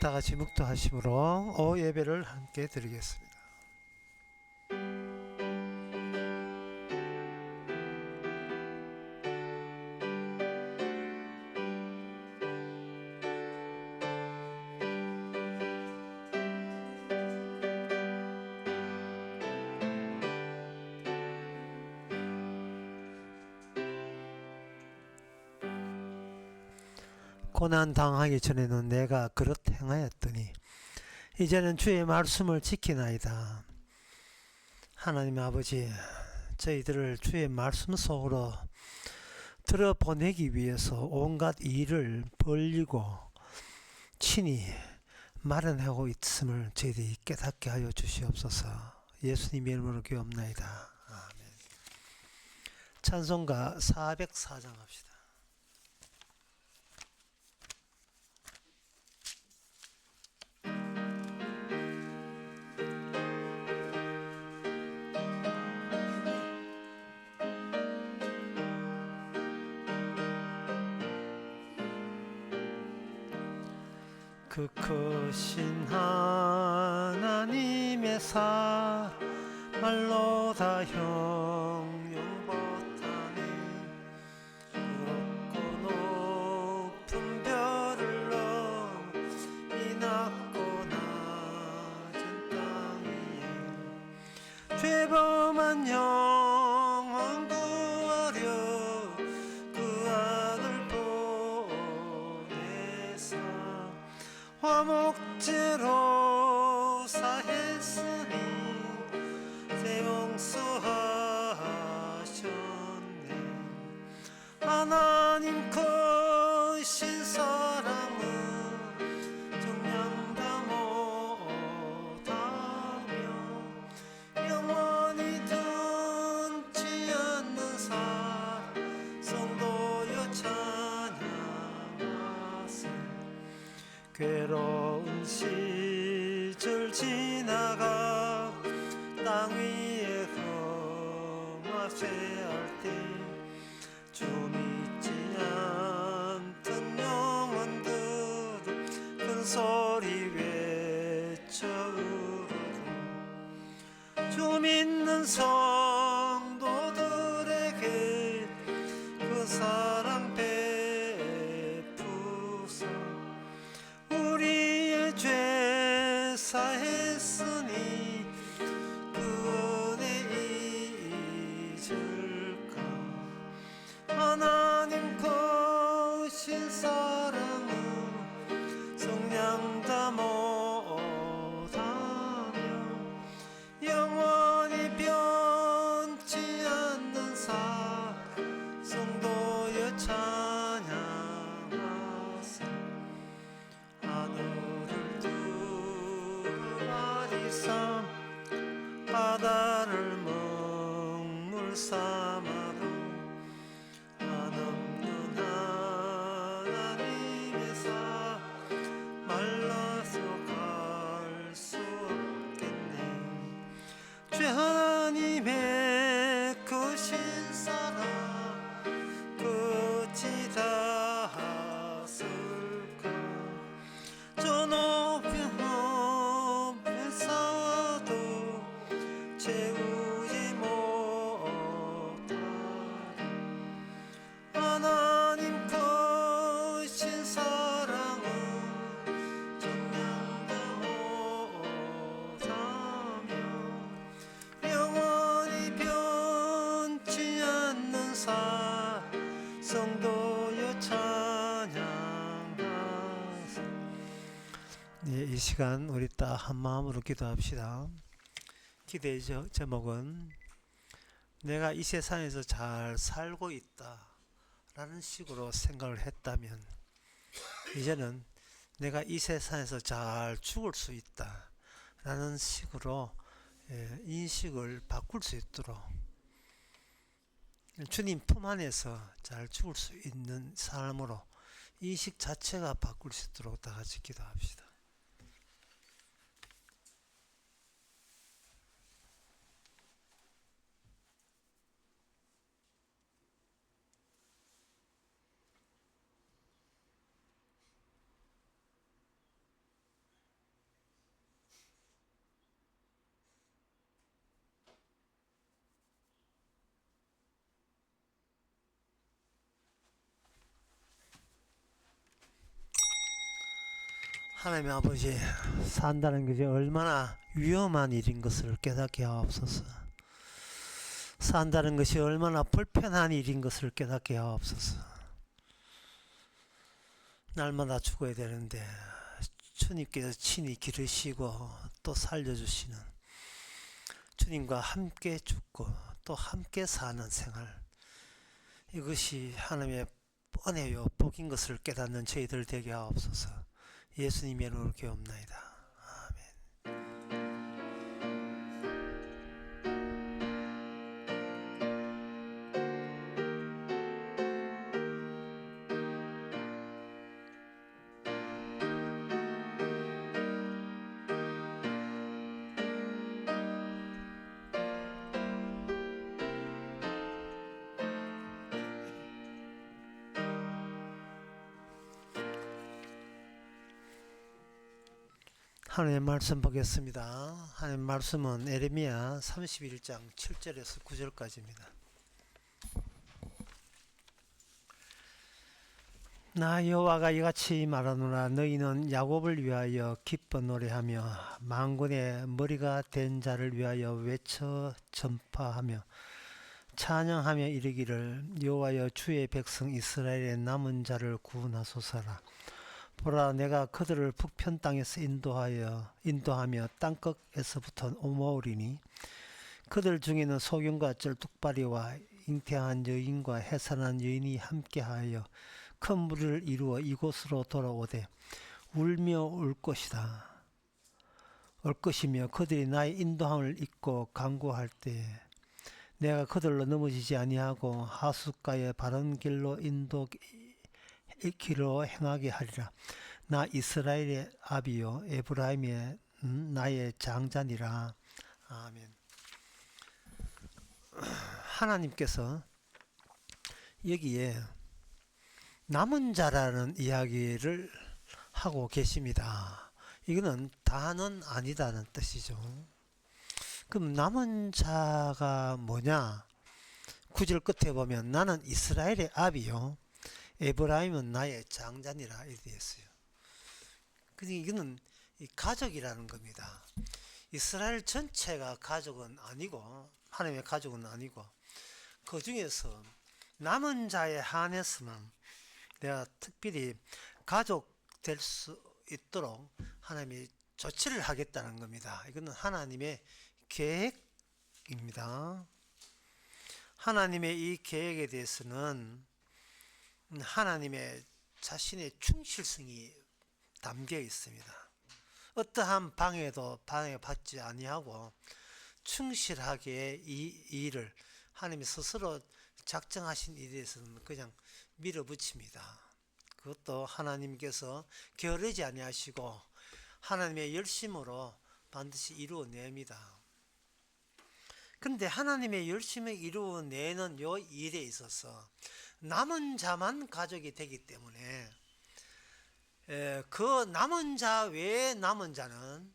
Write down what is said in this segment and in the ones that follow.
다 같이 묵도하심으로 예배를 함께 드리겠습니다. 고난 당하기 전에는 내가 그렇 행하였더니 이제는 주의 말씀을 지키나이다. 하나님 아버지, 저희들을 주의 말씀 속으로 들어보내기 위해서 온갖 일을 벌리고 친히 마련하고 있음을 저희들이 깨닫게 하여 주시옵소서. 예수님의 이름으로 기도합나이다. 아멘. 찬송가 404장 합시다. 그 크신 하나님의 사 말로 다 형용보다니 높고 높은 별을 넘어 이 낮고 낮은 땅 위에 죄범한 영혼 구하려 그 아들 보내사 화목제로 사했으니 새 용서하셨네. 하나님 크신 사랑은 정량다 못하며 영원히 둔치 않는 사 성도여 찬양하세. 괴로운 시절 지나가 땅 위에 거마쇠할 때 주 믿지 않던 영혼들은 큰 소리 외쳐 울어도 주 믿는 성도들에게 그 사랑 베푸사 우리의 죄 사했으니 그 은혜 잊을까. 하나님 크신 사랑은 성량다 못하며 영원히 변치 않는 사 성도여 찬양하세. 하늘을 두루마리 삼 바다를 먹물 삼아도 한없는 하나님의 사 말라서 갈 수 없겠네. 죄 하나님의 크신 사랑 끝이 닿았을까. 저 높은 싸워도 채우지 못하리. 하나님 크신 사랑은 정량다 못하며 영원히 변치 않는 사 성도여 찬양하세. 네, 이 시간 우리 다 한마음으로 기도합시다. 기도의 제목은 내가 이 세상에서 잘 살고 있다 라는 식으로 생각을 했다면 이제는 내가 이 세상에서 잘 죽을 수 있다 라는 식으로 인식을 바꿀 수 있도록 주님 품 안에서 잘 죽을 수 있는 사람으로 인식 자체가 바꿀 수 있도록 다 같이 기도합시다. 하나님 아버지, 산다는 것이 얼마나 위험한 일인 것을 깨닫게 하옵소서. 산다는 것이 얼마나 불편한 일인 것을 깨닫게 하옵소서. 날마다 죽어야 되는데 주님께서 친히 기르시고 또 살려주시는, 주님과 함께 죽고 또 함께 사는 생활, 이것이 하나님의 은혜요 복인 것을 깨닫는 저희들 되게 하옵소서. 예수님의 이름으로 기도합나이다. 하나님의 말씀 보겠습니다. 하나님의 말씀은 에레미야 31장 7절에서 9절까지입니다. 나 여호와가 이같이 말하노라. 너희는 야곱을 위하여 기뻐 노래하며 만군의 머리가 된 자를 위하여 외쳐 전파하며 찬양하며 이르기를, 여호와여 주의 백성 이스라엘의 남은 자를 구원하소서라. 보라, 내가 그들을 북편 땅에서 인도하며 땅끝에서부터 오모으리니 그들 중에는 소경과 쩔뚝발이와 잉태한 여인과 해산한 여인이 함께하여 큰 무리를 이루어 이곳으로 돌아오되 울며 올 것이며 그들이 나의 인도함을 잊고 간구할 때 내가 그들로 넘어지지 아니하고 하숫가의 바른 길로 길로 행하게 하리라. 나 이스라엘의 아비요 에브라임의 나의 장자니라. 아멘. 하나님께서 여기에 남은 자라는 이야기를 하고 계십니다. 이거는 다는 아니다는 뜻이죠. 그럼 남은 자가 뭐냐? 9절 끝에 보면 나는 이스라엘의 아비요 에브라임은 나의 장자니라 이렇게 되어 있어요. 그러니까 이거는 가족이라는 겁니다. 이스라엘 전체가 가족은 아니고, 하나님의 가족은 아니고, 그 중에서 남은 자에 한해서는 내가 특별히 가족 될 수 있도록 하나님이 조치를 하겠다는 겁니다. 이거는 하나님의 계획입니다. 하나님의 이 계획에 대해서는 하나님의 자신의 충실성이 담겨 있습니다. 어떠한 방해도 방해받지 아니하고 충실하게 이 일을 하나님이 스스로 작정하신 일에 대해서는 그냥 밀어붙입니다. 그것도 하나님께서 게으르지 아니하시고 하나님의 열심으로 반드시 이루어냅니다. 근데 하나님의 열심히 이루어내는 이 일에 있어서 남은 자만 가족이 되기 때문에 그 남은 자 외에 남은 자는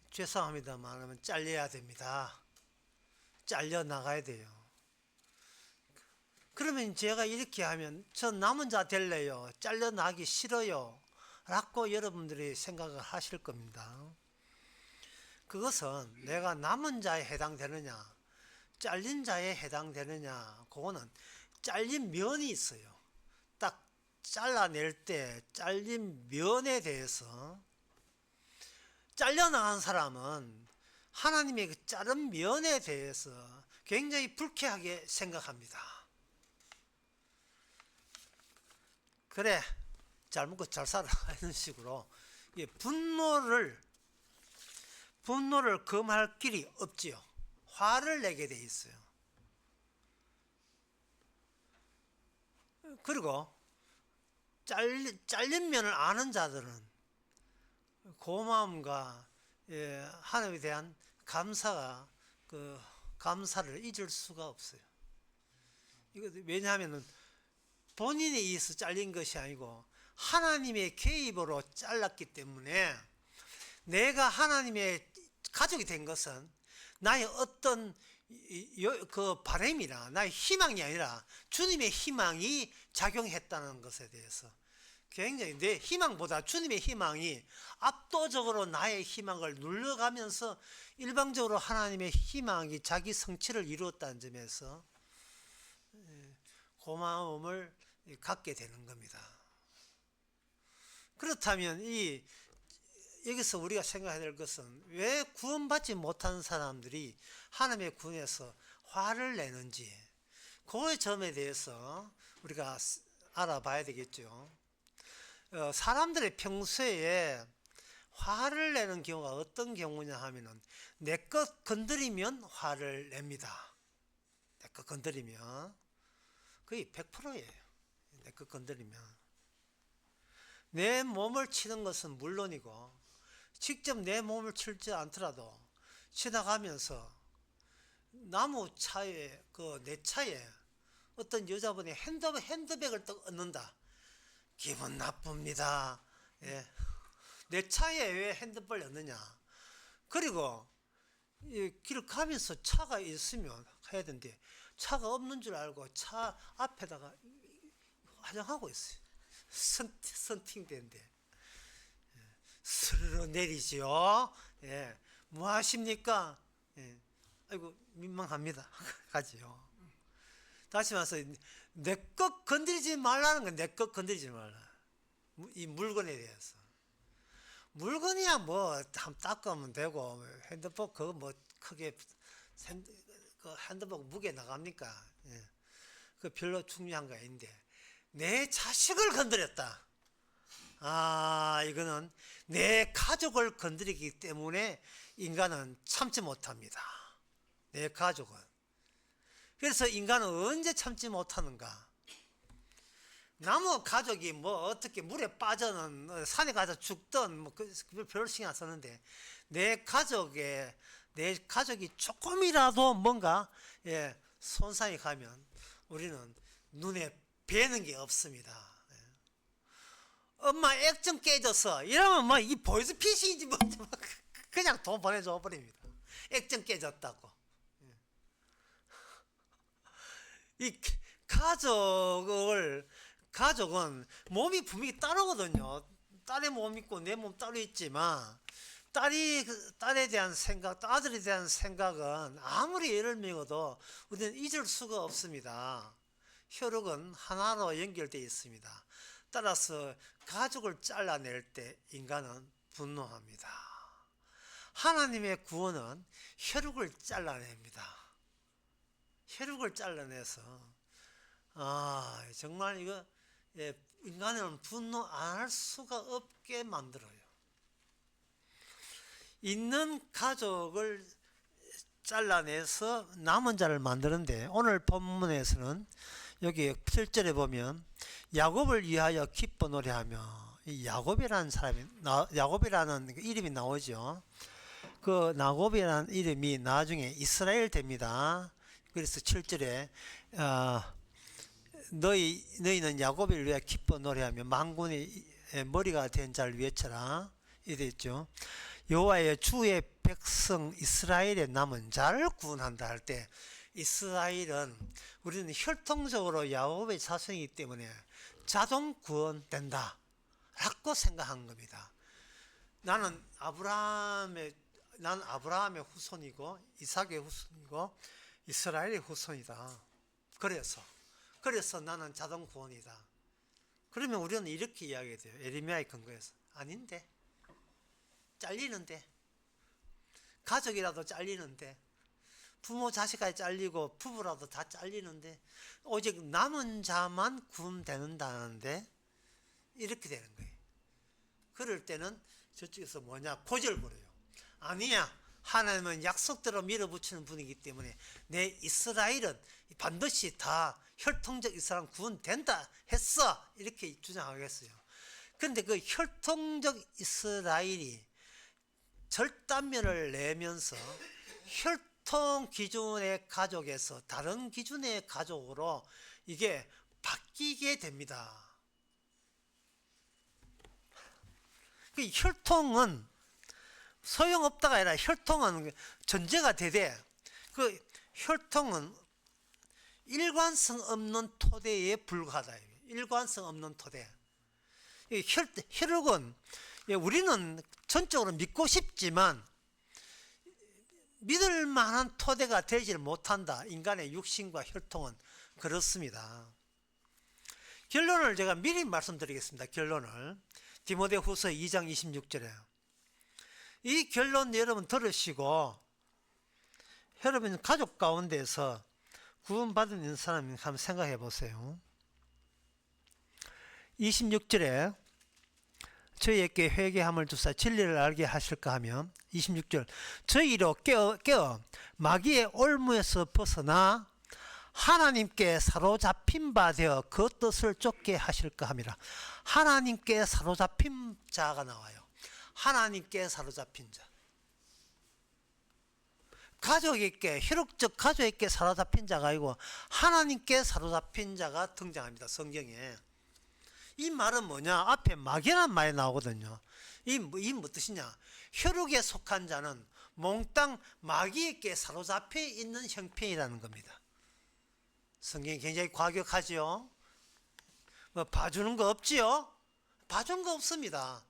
죄송합니다만 하면 잘려야 됩니다. 잘려 나가야 돼요. 그러면 제가 이렇게 하면 저 남은 자 될래요, 잘려 나기 싫어요 라고 여러분들이 생각을 하실 겁니다. 그것은 내가 남은 자에 해당되느냐 잘린 자에 해당되느냐, 그거는 잘린 면이 있어요. 딱 잘라낼 때 잘린 면에 대해서 잘려나간 사람은 하나님의 그 자른 면에 대해서 굉장히 불쾌하게 생각합니다. 그래, 잘 먹고 잘 살아 이런 식으로 분노를 금할 길이 없지요. 화를 내게 돼 있어요. 그리고 잘린 면을 아는 자들은 고마움과 하나님에 대한 감사를 잊을 수가 없어요. 이거 왜냐하면 본인에 의해서 잘린 것이 아니고 하나님의 개입으로 잘랐기 때문에, 내가 하나님의 가족이 된 것은 나의 어떤 그 바람이나 나의 희망이 아니라 주님의 희망이 작용했다는 것에 대해서 굉장히 내 희망보다 주님의 희망이 압도적으로 나의 희망을 눌러가면서 일방적으로 하나님의 희망이 자기 성취를 이루었다는 점에서 고마움을 갖게 되는 겁니다. 그렇다면 여기서 우리가 생각해야 될 것은 왜 구원받지 못한 사람들이 하나님의 구원에서 화를 내는지 그 점에 대해서 우리가 알아봐야 되겠죠. 사람들의 평소에 화를 내는 경우가 어떤 경우냐 하면은 내 것 건드리면 화를 냅니다. 내 것 건드리면 거의 100%예요. 내 것 건드리면 내 몸을 치는 것은 물론이고 직접 내 몸을 치지 않더라도 지나가면서 나무 차에 내 차에 어떤 여자분이 핸드백을 딱 얻는다. 기분 나쁩니다. 예. 내 차에 왜 핸드백을 얻느냐. 그리고 길을 가면서 차가 있으면 해야 되는데 차가 없는 줄 알고 차 앞에다가 화장하고 있어요. 선팅된데 스르르 내리지요. 예. 뭐 하십니까? 예. 아이고 민망합니다. 가지요. 다시 말해서 내 것 건드리지 말라는 건 내 것 건드리지 말라. 이 물건에 대해서. 물건이야 뭐 한번 닦으면 되고 핸드폰 그거 뭐 크게 핸드폰 무게 나갑니까? 예. 그 별로 중요한 거 아닌데 내 자식을 건드렸다. 이거는 내 가족을 건드리기 때문에 인간은 참지 못합니다. 내 가족은. 그래서 인간은 언제 참지 못하는가? 나무 가족이 뭐 어떻게 물에 빠져는 산에 가서 죽든 뭐 별 신경 안 썼는데 내 가족이 조금이라도 뭔가 손상이 가면 우리는 눈에 뵈는 게 없습니다. 엄마 액 좀 깨졌어 이러면 뭐 이 보이스피싱인지 뭔지 그냥 돈 보내줘 버립니다. 액 좀 깨졌다고. 이 가족은 몸이 분명히 따로거든요. 딸의 몸이 있고 내 몸 따로 있지만 딸에 대한 생각, 또 아들에 대한 생각은 아무리 예를 먹어도 우리는 잊을 수가 없습니다. 혈육은 하나로 연결되어 있습니다. 따라서 가족을 잘라낼 때 인간은 분노합니다. 하나님의 구원은 혈육을 잘라냅니다. 혈육을 잘라내서 정말 이거 인간은 분노 안 할 수가 없게 만들어요. 있는 가족을 잘라내서 남은 자를 만드는데 오늘 본문에서는 여기 7절에 보면 야곱을 위하여 기뻐 노래하며 이 야곱이라는 이름이 나오죠. 그 야곱이라는 이름이 나중에 이스라엘 됩니다. 그래서 7절에 너희는 야곱을 위하여 기뻐 노래하며 만군의 머리가 된 자를 위해쳐라 이래 있죠. 여호와의 주의 백성 이스라엘의 남은 자를 구원한다 할 때 이스라엘은 우리는 혈통적으로 야곱의 자손이기 때문에 자동 구원된다 라고 생각한 겁니다. 나는 아브라함의 후손이고 이삭의 후손이고 이스라엘의 후손이다. 그래서 나는 자동 구원이다. 그러면 우리는 이렇게 이야기해야 돼요. 에레미야의 근거에서 아닌데 잘리는데 가족이라도 잘리는데 부모 자식까지 잘리고 부부라도 다 잘리는데 오직 남은 자만 구원되는다는데 이렇게 되는 거예요. 그럴 때는 저쪽에서 고절 부려요. 아니야, 하나님은 약속대로 밀어붙이는 분이기 때문에 내 이스라엘은 반드시 다 혈통적 이스라엘 구원된다 했어 이렇게 주장하겠어요. 그런데 그 혈통적 이스라엘이 절단면을 내면서 혈통 기준의 가족에서 다른 기준의 가족으로 이게 바뀌게 됩니다. 그 혈통은 소용없다가 아니라 혈통은 전제가 되되 그 혈통은 일관성 없는 토대에 불과하다. 일관성 없는 토대. 이 혈육은 우리는 전적으로 믿고 싶지만 믿을 만한 토대가 되질 못한다. 인간의 육신과 혈통은 그렇습니다. 결론을 제가 미리 말씀드리겠습니다. 결론을 디모데후서 2장 26절에 이 결론 여러분 들으시고 여러분 가족 가운데서 구원받은 사람 한번 생각해 보세요. 26절에 저희에게 회개함을 주사 진리를 알게 하실까 하며 26절 저희로 깨어 마귀의 올무에서 벗어나 하나님께 사로잡힌 바 되어 그 뜻을 쫓게 하실까 함이라. 하나님께 사로잡힌 자가 나와요. 하나님께 사로잡힌 자. 가족에게, 혈육적 가족에게 사로잡힌 자가 아니고 하나님께 사로잡힌 자가 등장합니다. 성경에. 이 말은 뭐냐? 앞에 마귀라는 말이 나오거든요. 이 뭐 뜻이냐? 혈육에 속한 자는 몽땅 마귀에게 사로잡혀 있는 형편이라는 겁니다. 성경이 굉장히 과격하지요. 뭐 봐주는 거 없지요? 봐준 거 없습니다.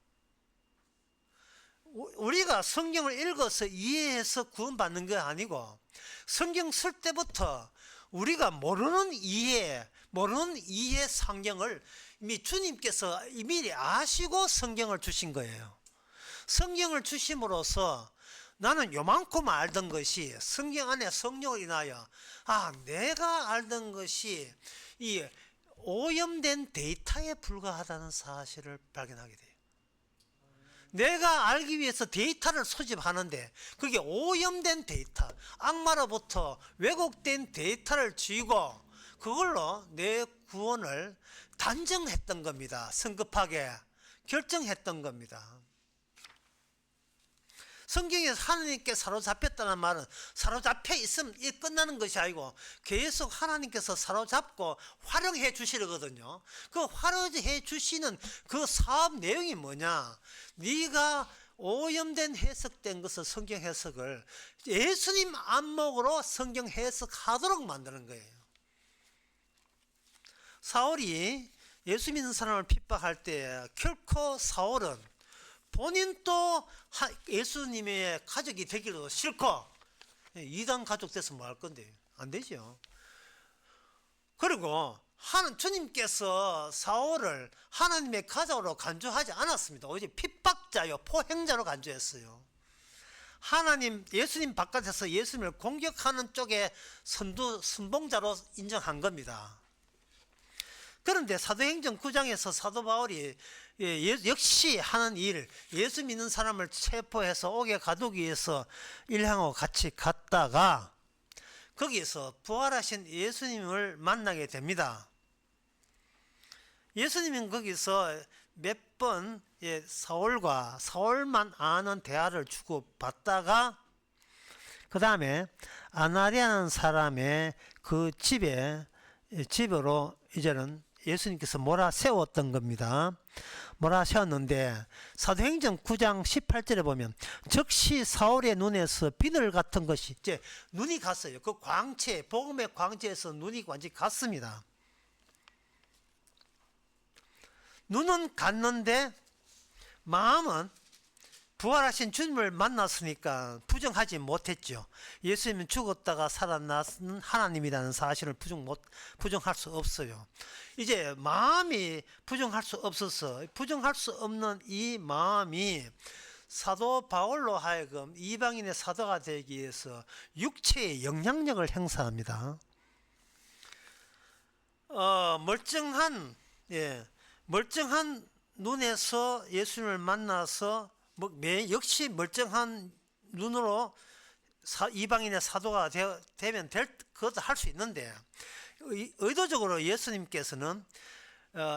우리가 성경을 읽어서 이해해서 구원받는 게 아니고 성경 쓸 때부터 우리가 모르는 이해 성경을 이미 주님께서 미리 아시고 성경을 주신 거예요. 성경을 주심으로써 나는 요만큼 알던 것이 성경 안에 성령을 인하여 내가 알던 것이 이 오염된 데이터에 불과하다는 사실을 발견하게 돼요. 내가 알기 위해서 데이터를 수집하는데 그게 오염된 데이터, 악마로부터 왜곡된 데이터를 쥐고 그걸로 내 구원을 단정했던 겁니다. 성급하게 결정했던 겁니다. 성경에서 하나님께 사로잡혔다는 말은 사로잡혀 있으면 끝나는 것이 아니고 계속 하나님께서 사로잡고 활용해 주시거든요. 그 활용해 주시는 그 사업 내용이 뭐냐? 네가 오염된 해석된 것을 성경 해석을 예수님 안목으로 성경 해석하도록 만드는 거예요. 사울이 예수 믿는 사람을 핍박할 때 결코 사울은 본인도 예수님의 가족이 되기도 싫고 이단 가족 돼서 뭐 할 건데 안 되죠. 그리고 주님께서 사울을 하나님의 가족으로 간주하지 않았습니다. 오직 핍박자요 포행자로 간주했어요. 예수님 바깥에서 예수님을 공격하는 쪽에 선봉자로 인정한 겁니다. 그런데 사도행전 9장에서 사도 바울이 역시 하는 일, 예수 믿는 사람을 체포해서 옥에 가두기 위해서 일행하고 같이 갔다가 거기서 부활하신 예수님을 만나게 됩니다. 예수님은 거기서 몇 번 사울만 아는 대화를 주고받다가 그 다음에 아나리아는 사람의 그 집으로 이제는 예수님께서 몰아세웠던 겁니다. 몰아세웠는데 사도행전 9장 18절에 보면 즉시 사울의 눈에서 비늘 같은 것이 이제 눈이 갔어요. 그 광채, 복음의 광채에서 눈이 완전히 갔습니다. 눈은 갔는데 마음은 부활하신 주님을 만났으니까 부정하지 못했죠. 예수님은 죽었다가 살아나는 하나님이라는 사실을 부정할 수 없어요. 이제 마음이 부정할 수 없어서 부정할 수 없는 이 마음이 사도 바울로 하여금 이방인의 사도가 되기 위해서 육체의 영향력을 행사합니다. 멀쩡한 눈에서 예수님을 만나서 역시 멀쩡한 눈으로 이방인의 사도가 되면 그것도 할 수 있는데 의도적으로 예수님께서는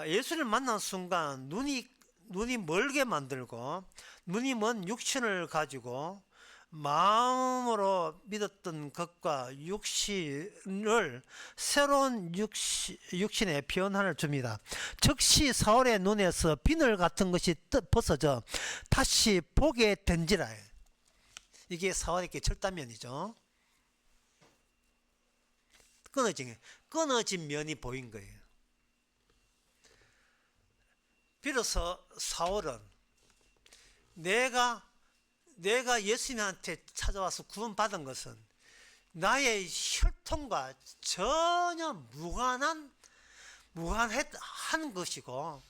예수를 만난 순간 눈이 멀게 만들고 눈이 먼 육신을 가지고 마음으로 믿었던 것과 육신을 새로운 육신의 변화를 줍니다. 즉시 사울의 눈에서 비늘 같은 것이 벗어져 다시 보게 된지라. 이게 사울에게 절단면이죠. 끊어진 면이 보인 거예요. 비로소 사울은 내가 예수님한테 찾아와서 구원받은 것은 나의 혈통과 전혀 무관한 것이고,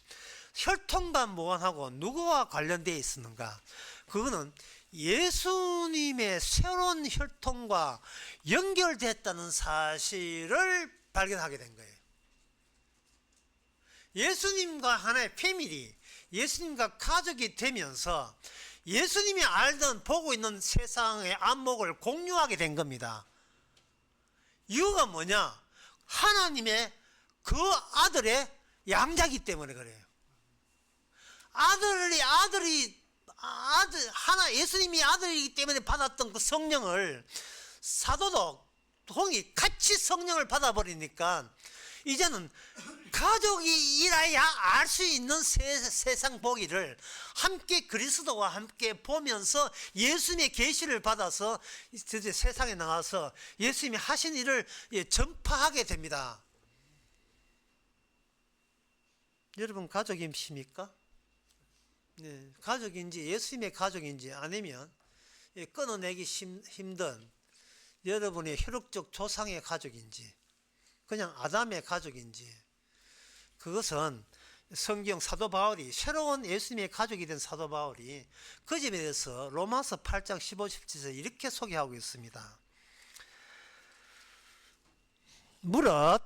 혈통과 무관하고 누구와 관련되어 있었는가? 그거는 예수님의 새로운 혈통과 연결됐다는 사실을 발견하게 된 거예요. 예수님과 하나의 패밀리, 예수님과 가족이 되면서 예수님이 알던 보고 있는 세상의 안목을 공유하게 된 겁니다. 이유가 뭐냐? 하나님의 그 아들의 양자이기 때문에 그래요. 예수님이 아들이기 때문에 받았던 그 성령을 사도도 동이 같이 성령을 받아버리니까 이제는 가족이 일해야 알 수 있는 세상 보기를 함께 그리스도와 함께 보면서 예수님의 계시를 받아서 세상에 나와서 예수님이 하신 일을 전파하게 됩니다. 여러분 가족이십니까? 네, 가족인지 예수님의 가족인지 아니면 끊어내기 힘든 여러분의 혈육적 조상의 가족인지 그냥 아담의 가족인지, 그것은 성경 사도 바울이 새로운 예수님의 가족이 된 사도 바울이 그 점에 대해서 로마서 8장 15, 17절에서 이렇게 소개하고 있습니다. 무릇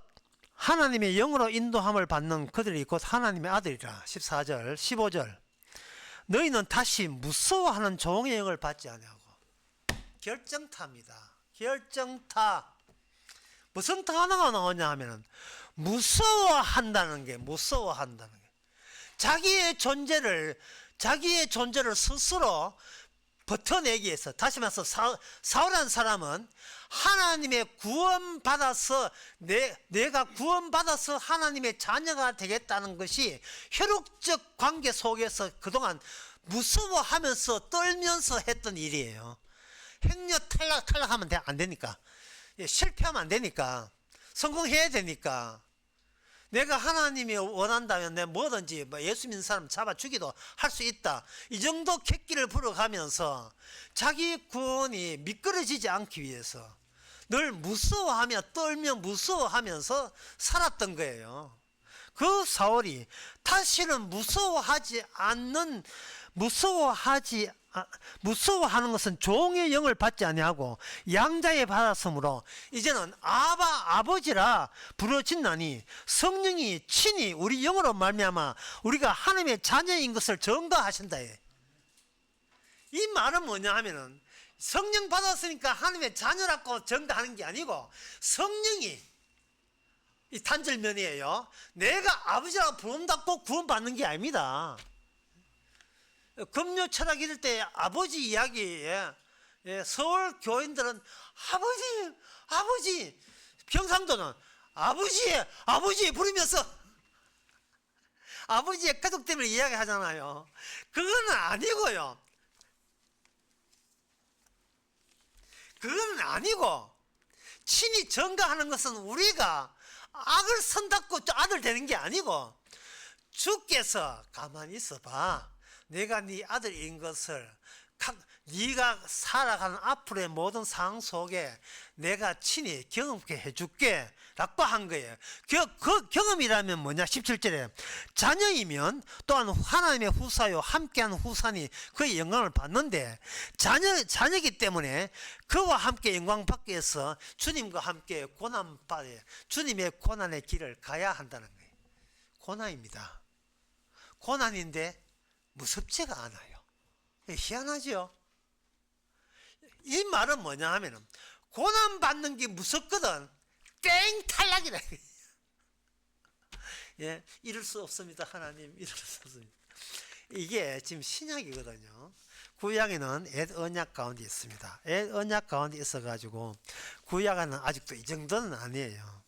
하나님의 영으로 인도함을 받는 그들이 곧 하나님의 아들이라. 14절 15절 너희는 다시 무서워하는 종의 영을 받지 아니하고. 결정타입니다. 결정타. 무슨 단어가 나오냐 하면은 무서워한다는 게 자기의 존재를 스스로 버텨내기 위해서, 다시 말해서 사울이라는 사람은 하나님의 구원받아서 내가 구원받아서 하나님의 자녀가 되겠다는 것이 혈육적 관계 속에서 그동안 무서워하면서 떨면서 했던 일이에요. 행여 탈락하면 안 되니까, 실패하면 안 되니까, 성공해야 되니까, 내가 하나님이 원한다면 내가 뭐든지 예수 믿는 사람 잡아 죽이도 할 수 있다, 이 정도 객기를 불어가면서 자기 구원이 미끄러지지 않기 위해서 늘 무서워하며 떨며 무서워하면서 살았던 거예요. 그 사울이 다시는 무서워하는 것은 종의 영을 받지 아니하고 양자에 받았으므로 이제는 아버지라 부르짖나니 성령이 친히 우리 영으로 말미암아 우리가 하나님의 자녀인 것을 증거하신다. 이 말은 뭐냐 하면은 성령 받았으니까 하나님의 자녀라고 증거하는 게 아니고, 성령이 이 단절면이에요. 내가 아버지라고 부른다고 구원받는 게 아닙니다. 금요 철학 읽을 때 아버지 이야기에 서울 교인들은 아버지, 경상도는 아버지 부르면서 아버지의 가족 때문에 이야기하잖아요. 그건 아니고요. 그건 아니고, 친히 증거하는 것은 우리가 악을 선닫고 아들 되는 게 아니고, 주께서 가만히 있어봐, 내가 네 아들인 것을 네가 살아가는 앞으로의 모든 상황 속에 내가 친히 경험케 해줄게 라고 한 거예요. 그 경험이라면 뭐냐? 17절에 자녀이면 또한 하나님의 후사요 함께하는 후사니 그의 영광을 받는데, 자녀이기 때문에 그와 함께 영광 받기 위해서 주님과 함께 주님의 고난의 길을 가야 한다는 거예요. 고난입니다. 고난인데 무섭지가 않아요. 희한하죠? 이 말은 뭐냐 하면은 고난받는 게 무섭거든. 땡, 탈락이라. 예, 이럴 수 없습니다. 하나님, 이럴 수 없습니다. 이게 지금 신약이거든요. 구약에는 옛 언약 가운데 있습니다. 옛 언약 가운데 있어가지고 구약에는 아직도 이 정도는 아니에요.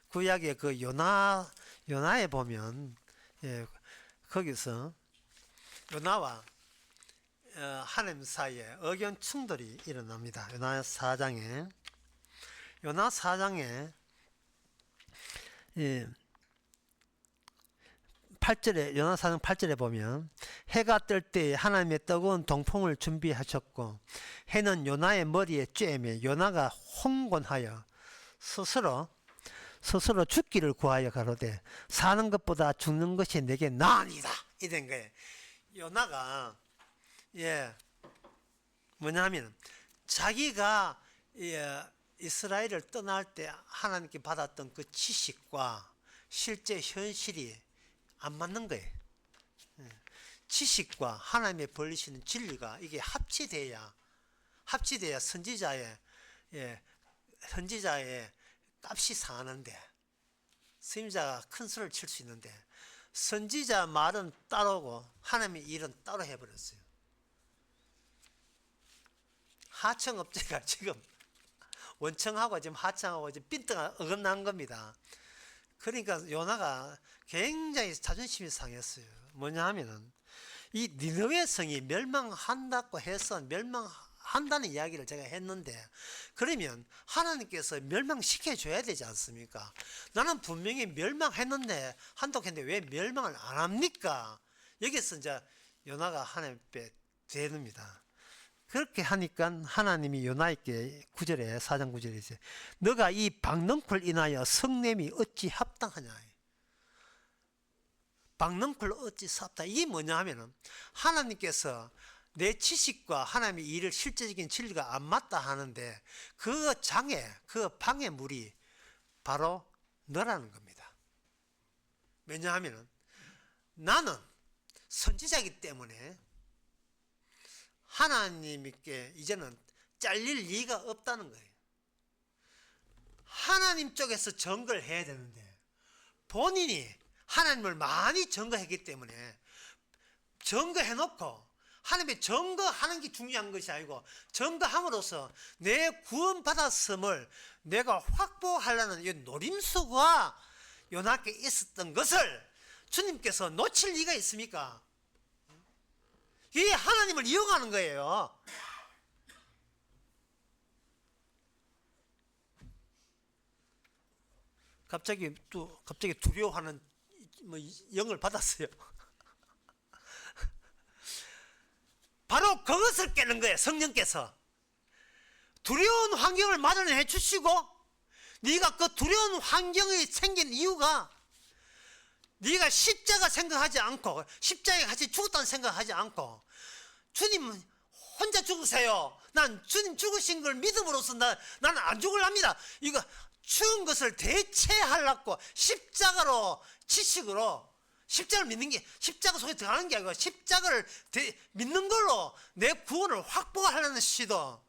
구약의 그 요나에 보면, 거기서 요나와 하나님 사이에 의견 충돌이 일어납니다. 요나 4장에 8절에 요나 4장 8절에 보면 해가 뜰 때 하나님의 뜨거운 동풍을 준비하셨고 해는 요나의 머리에 쬐매 요나가 홍곤하여 스스로 죽기를 구하여 가로되 사는 것보다 죽는 것이 내게 나으니라 이런 거예요. 요나가 뭐냐면 자기가 이스라엘을 떠날 때 하나님께 받았던 그 지식과 실제 현실이 안 맞는 거예요. 지식과 하나님의 벌리시는 진리가 이게 합치돼야 선지자의 값이 상하는데 선지자가 큰 수를 칠 수 있는데 선지자 말은 따로고 하나님의 일은 따로 해버렸어요. 하청업체가 지금 원청하고 지금 하청하고 지금 빈트가 어긋난 겁니다. 그러니까 요나가 굉장히 자존심이 상했어요. 뭐냐 하면은 이 니느웨 성이 멸망한다고 해서 멸망한다는 이야기를 제가 했는데 그러면 하나님께서 멸망시켜 줘야 되지 않습니까? 나는 분명히 멸망했는데 한독했는데 왜 멸망을 안 합니까? 여기서 이제 요나가 하나님 앞에 대듭니다. 그렇게 하니까 하나님이 요나에게 9절에 4장 9절에 이제 너가 이 박넝쿨 인하여 성냄이 어찌 합당하냐. 박넝쿨 어찌 합당. 이게 뭐냐 하면은 하나님께서 내 지식과 하나님의 일을 실제적인 진리가 안 맞다 하는데 그 방해물이 바로 너라는 겁니다. 왜냐하면은 나는 선지자이기 때문에 하나님께 이제는 잘릴 리가 없다는 거예요. 하나님 쪽에서 증거를 해야 되는데 본인이 하나님을 많이 증거했기 때문에 증거해놓고 하나님의 증거하는 게 중요한 것이 아니고 증거함으로써 내 구원받았음을 내가 확보하려는 이 노림수가 요나께 있었던 것을 주님께서 놓칠 리가 있습니까? 이게 하나님을 이용하는 거예요. 갑자기 두려워하는 영을 받았어요. 바로 그것을 깨는 거예요. 성령께서 두려운 환경을 마련해 주시고 네가 그 두려운 환경이 생긴 이유가 네가 십자가 생각하지 않고 십자가에 같이 죽었다는 생각하지 않고 주님 혼자 죽으세요. 난 주님 죽으신 걸 믿음으로써 나는 안 죽을랍니다. 이거 죽은 것을 대체하려고 십자가로 지식으로 십자가를 믿는 게 십자가 속에 들어가는 게 아니고 십자가를 믿는 걸로 내 구원을 확보하려는 시도.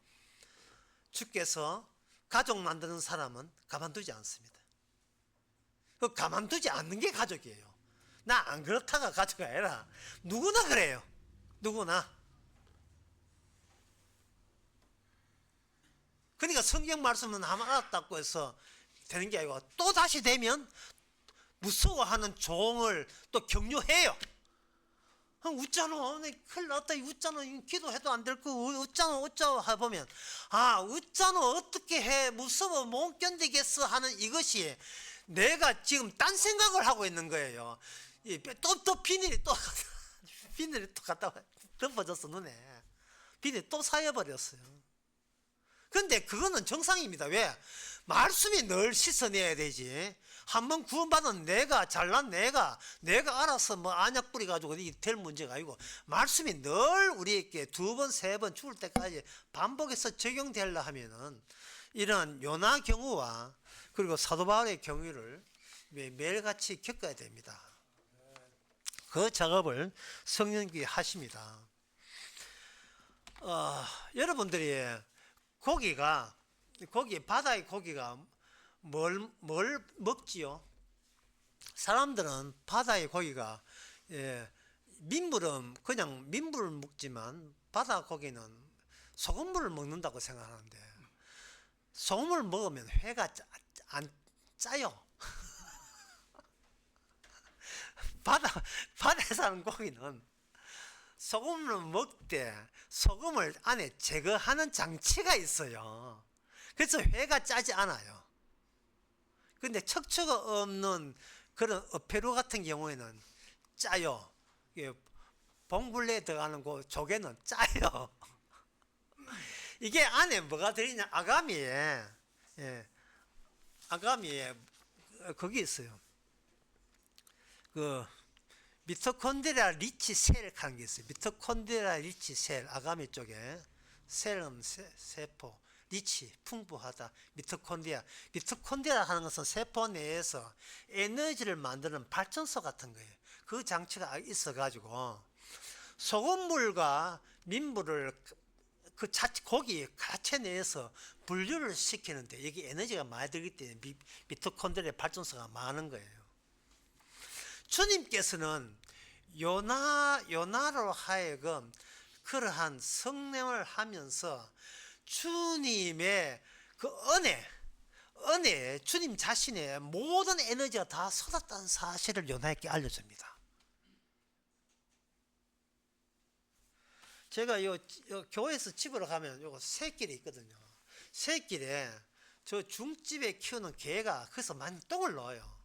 주께서 가족 만드는 사람은 가만두지 않습니다. 그 가만두지 않는 게 가족이에요. 나 안 그렇다가 가족이 아니라 누구나 그래요. 누구나. 그러니까 성경 말씀은 한번 알았다고 해서 되는 게 아니고 또 다시 되면 무서워하는 종을 또 격려해요. 웃잖아, 큰일 났다. 웃잖아, 기도해도 안 될 거 웃잖아, 어쩌고 해보면 웃잖아, 어떻게 해, 무서워 못 견디겠어 하는 이것이 내가 지금 딴 생각을 하고 있는 거예요. 또 비닐이 또 갖다 덮어졌어. 눈에 비닐이 또 쌓여버렸어요. 근데 그거는 정상입니다. 왜? 말씀이 늘 씻어내야 되지. 한번 구원받은 내가 잘난 내가 알아서 안약 뿌려가지고 될 문제가 아니고 말씀이 늘 우리에게 2번 3번 죽을 때까지 반복해서 적용되려 하면은 이런 요나 경우와 그리고 사도 바울의 경우를 매일같이 겪어야 됩니다. 그 작업을 성령님이 하십니다. 여러분들이 바다의 고기가 뭘 먹지요? 사람들은 바다의 고기가 민물은 그냥 민물을 먹지만 바다 고기는 소금물을 먹는다고 생각하는데 소금을 먹으면 회가 안 짜요. 바다에 사는 고기는 소금을 먹되 소금을 안에 제거하는 장치가 있어요. 그래서 회가 짜지 않아요. 근데 척추가 없는 그런 어패류 같은 경우에는 짜요. 이게 봉블레에 들어가는 그 조개는 짜요. 이게 안에 뭐가 들어있냐? 아가미에, 예, 아가미에 거기 있어요. 그 미토콘드리아 리치 셀 하는 게 있어요. 미토콘드리아 리치 셀, 아가미 쪽에 셀은 세포, 리치 풍부하다. 미토콘드리아 하는 것은 세포 내에서 에너지를 만드는 발전소 같은 거예요. 그 장치가 있어 가지고 소금물과 민물을 그 고기 가체 내에서 분류를 시키는데 여기 에너지가 많이 들기 때문에 미토콘드리아 발전소가 많은 거예요. 주님께서는 요나로 하여금 그러한 성령을 하면서 주님의 그 은혜, 주님 자신의 모든 에너지가 다 쏟았다는 사실을 요나에게 알려줍니다. 제가 요 교회에서 집으로 가면 요거 새길이 있거든요. 새길에 저 중집에 키우는 개가 거기서 많이 똥을 넣어요.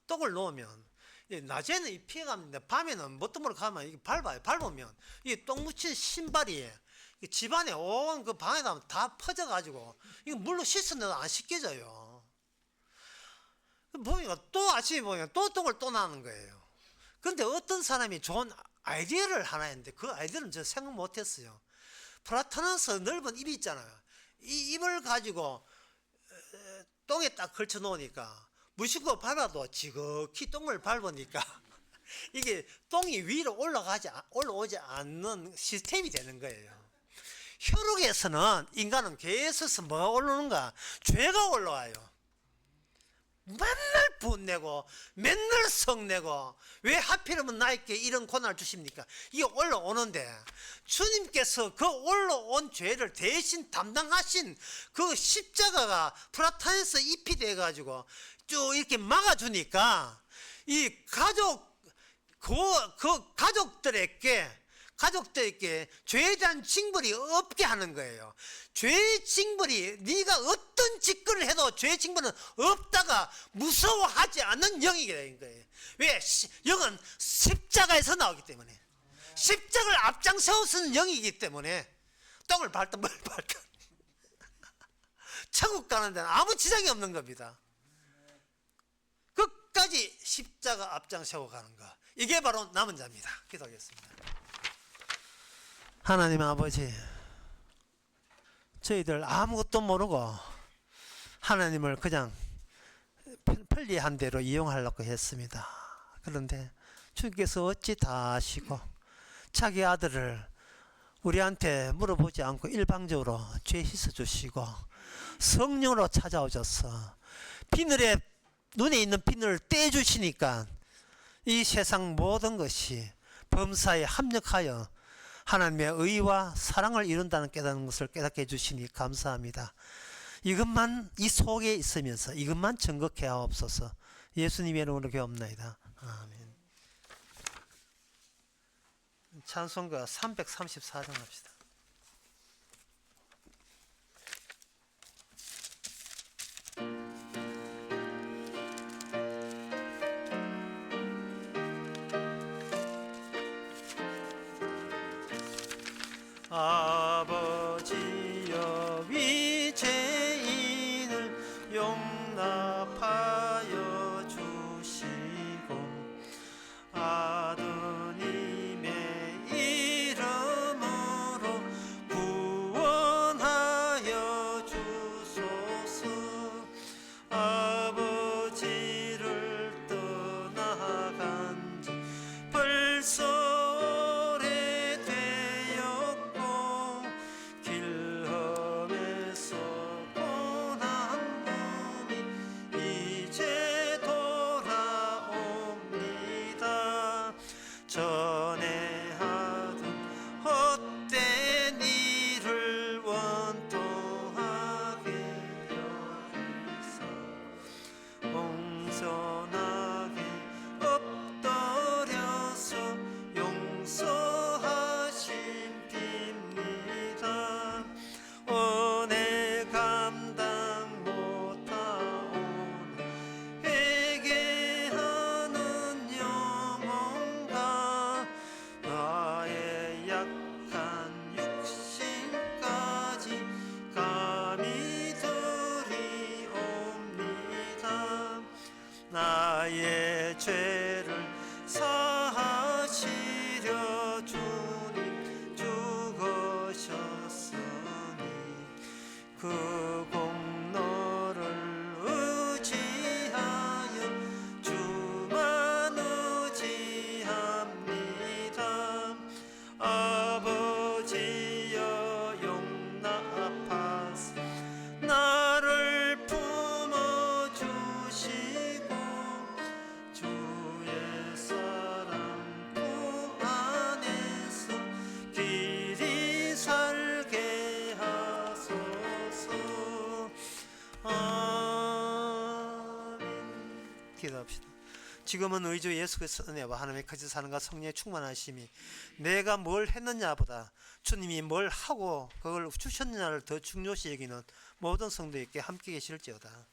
똥을 넣으면 낮에는 이 피해가 없는데 밤에는 멋도모로 가면 이게 밟으면 이 똥 묻힌 신발이 집안에 온 그 방에다 다 퍼져가지고 이거 물로 씻었는데도 안 씻겨져요. 보니까 또 아침에 보니까 또 똥을 또 나는 거예요. 근데 어떤 사람이 좋은 아이디어를 하나 했는데 그 아이디어는 저 생각 못했어요. 플라타너스 넓은 입이 있잖아요. 이 입을 가지고 똥에 딱 걸쳐 놓으니까 무심코 밟아도 지극히 똥을 밟으니까 이게 똥이 위로 올라오지 않는 시스템이 되는 거예요. 혈육에서는 인간은 계속 뭐가 올라오는가? 죄가 올라와요. 맨날 분내고 맨날 성내고 왜 하필이면 나에게 이런 고난을 주십니까? 이게 올라오는데 주님께서 그 올라온 죄를 대신 담당하신 그 십자가가 플라타에서 잎이 돼가지고 쭉 이렇게 막아주니까 이 가족들에게 죄에 대한 징벌이 없게 하는 거예요. 죄의 징벌이 네가 어떤 짓거리를 해도 죄의 징벌은 없다가 무서워하지 않는 영이 되는 거예요. 왜? 영은 십자가에서 나오기 때문에, 십자가를 앞장세워 쓰는 영이기 때문에 똥을 밟든 뭘 밟든 천국 가는 데는 아무 지장이 없는 겁니다. 끝까지 십자가 앞장세워 가는 것, 이게 바로 남은 자입니다. 기도하겠습니다. 하나님 아버지, 저희들 아무것도 모르고 하나님을 그냥 편리한 대로 이용하려고 했습니다. 그런데 주님께서 어찌 다 아시고 자기 아들을 우리한테 물어보지 않고 일방적으로 죄 씻어주시고 성령으로 찾아오셔서 눈에 있는 비늘을 떼주시니까 이 세상 모든 것이 범사에 합력하여 하나님의 의와 사랑을 이룬다는 깨닫는 것을 깨닫게 해주시니 감사합니다. 이것만 이 속에 있으면서 이것만 정극해 하옵소서. 예수님의 이름으로 기도합나이다. 아멘. 찬송가 334장 합시다. 아버지여 위 죄인을 용납하여 주시고 아드님의 이름으로 구원하여 주소서. 아버지를 떠나간 지 벌써 오래되었고 그 공로를 의지하여 주만 의지합니다. 아버지여 용납하사 나를 품어주시고 주의 사랑 품 안에서 길이 살게 하소서. 아멘. 기도합시다. 지금은 우리 주 예수 그리스도의 은혜와 하나님의 거짓 사랑과 성령의 충만하심이 내가 뭘 했느냐보다 주님이 뭘 하고 그걸 주셨느냐를 더 중요시 여기는 모든 성도에게 함께 계실지어다.